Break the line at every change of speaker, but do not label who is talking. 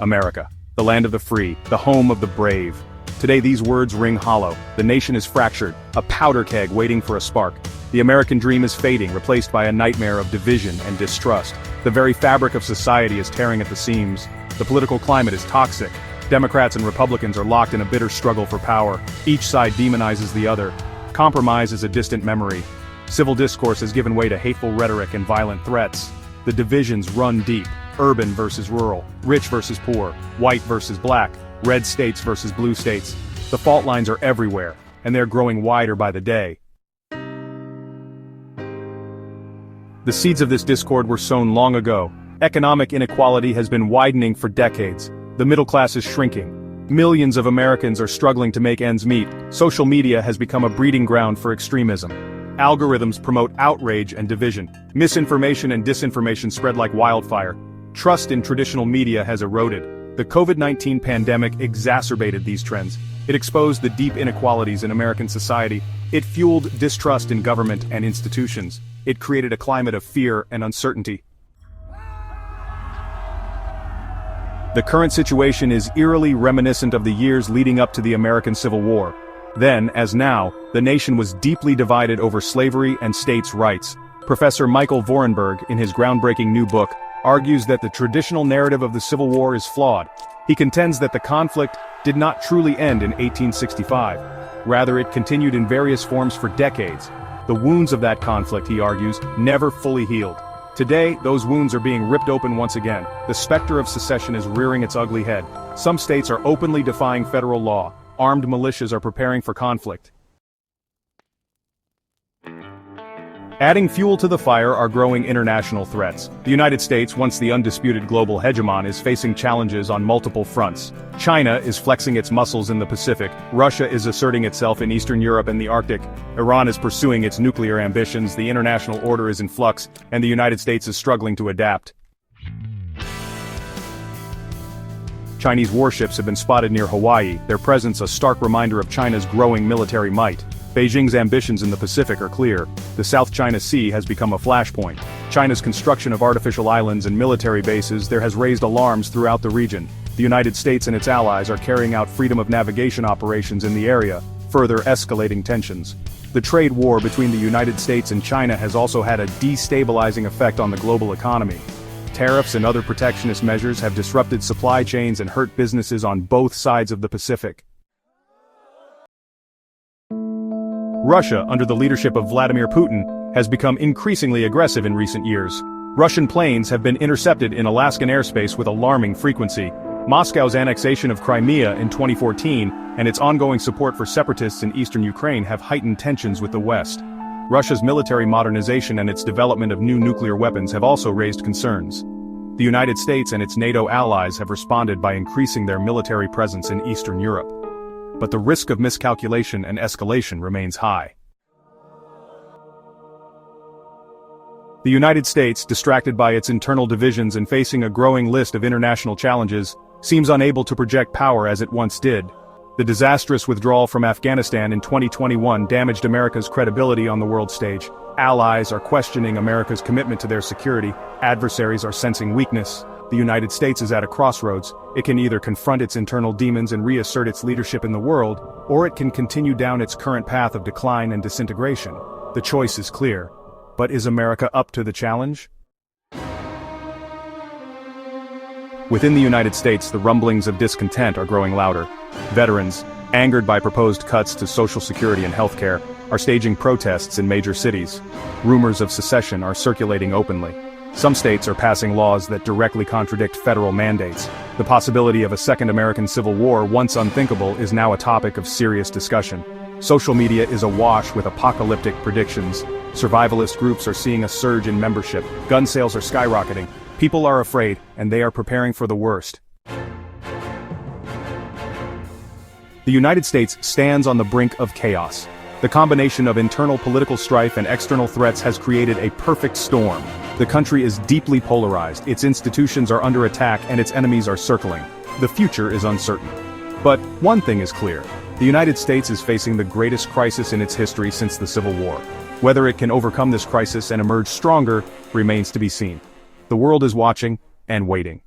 America, the land of the free, the home of the brave. Today these words ring hollow. The nation is fractured, a powder keg waiting for a spark. The American dream is fading, replaced by a nightmare of division and distrust. The very fabric of society is tearing at the seams. The political climate is toxic. Democrats and Republicans are locked in a bitter struggle for power. Each side demonizes the other. Compromise is a distant memory. Civil discourse has given way to hateful rhetoric and violent threats. The divisions run deep. Urban versus rural, rich versus poor, white versus black, red states versus blue states. The fault lines are everywhere, and they're growing wider by the day. The seeds of this discord were sown long ago. Economic inequality has been widening for decades. The middle class is shrinking. Millions of Americans are struggling to make ends meet. Social media has become a breeding ground for extremism. Algorithms promote outrage and division. Misinformation and disinformation spread like wildfire. Trust in traditional media has eroded. The COVID-19 pandemic exacerbated these trends. It exposed the deep inequalities in American society. It fueled distrust in government and institutions. It created a climate of fear and uncertainty. The current situation is eerily reminiscent of the years leading up to the American Civil War. Then, as now, the nation was deeply divided over slavery and states' rights. Professor Michael Vorenberg, in his groundbreaking new book, argues that the traditional narrative of the Civil War is flawed. He contends that the conflict did not truly end in 1865. Rather, it continued in various forms for decades. The wounds of that conflict, he argues, never fully healed. Today, those wounds are being ripped open once again. The specter of secession is rearing its ugly head. Some states are openly defying federal law. Armed militias are preparing for conflict. Adding fuel to the fire are growing international threats. The United States, once the undisputed global hegemon, is facing challenges on multiple fronts. China is flexing its muscles in the Pacific. Russia is asserting itself in Eastern Europe and the Arctic. Iran is pursuing its nuclear ambitions. The international order is in flux, and the United States is struggling to adapt. Chinese warships have been spotted near Hawaii, their presence a stark reminder of China's growing military might. Beijing's ambitions in the Pacific are clear. The South China Sea has become a flashpoint. China's construction of artificial islands and military bases there has raised alarms throughout the region. The United States and its allies are carrying out freedom of navigation operations in the area, further escalating tensions. The trade war between the United States and China has also had a destabilizing effect on the global economy. Tariffs and other protectionist measures have disrupted supply chains and hurt businesses on both sides of the Pacific. Russia, under the leadership of Vladimir Putin, has become increasingly aggressive in recent years. Russian planes have been intercepted in Alaskan airspace with alarming frequency. Moscow's annexation of Crimea in 2014 and its ongoing support for separatists in eastern Ukraine have heightened tensions with the West. Russia's military modernization and its development of new nuclear weapons have also raised concerns. The United States and its NATO allies have responded by increasing their military presence in Eastern Europe. But the risk of miscalculation and escalation remains high. The United States, distracted by its internal divisions and facing a growing list of international challenges, seems unable to project power as it once did. The disastrous withdrawal from Afghanistan in 2021 damaged America's credibility on the world stage. Allies are questioning America's commitment to their security. Adversaries are sensing weakness. The United States is at a crossroads. It can either confront its internal demons and reassert its leadership in the world, or it can continue down its current path of decline and disintegration. The choice is clear. But is America up to the challenge? Within the United States, the rumblings of discontent are growing louder. Veterans, angered by proposed cuts to Social Security and healthcare, are staging protests in major cities. Rumors of secession are circulating openly. Some states are passing laws that directly contradict federal mandates. The possibility of a second American Civil War, once unthinkable, is now a topic of serious discussion. Social media is awash with apocalyptic predictions. Survivalist groups are seeing a surge in membership. Gun sales are skyrocketing. People are afraid, and they are preparing for the worst. The United States stands on the brink of chaos. The combination of internal political strife and external threats has created a perfect storm. The country is deeply polarized, its institutions are under attack, and its enemies are circling. The future is uncertain. But one thing is clear. The United States is facing the greatest crisis in its history since the Civil War. Whether it can overcome this crisis and emerge stronger remains to be seen. The world is watching and waiting.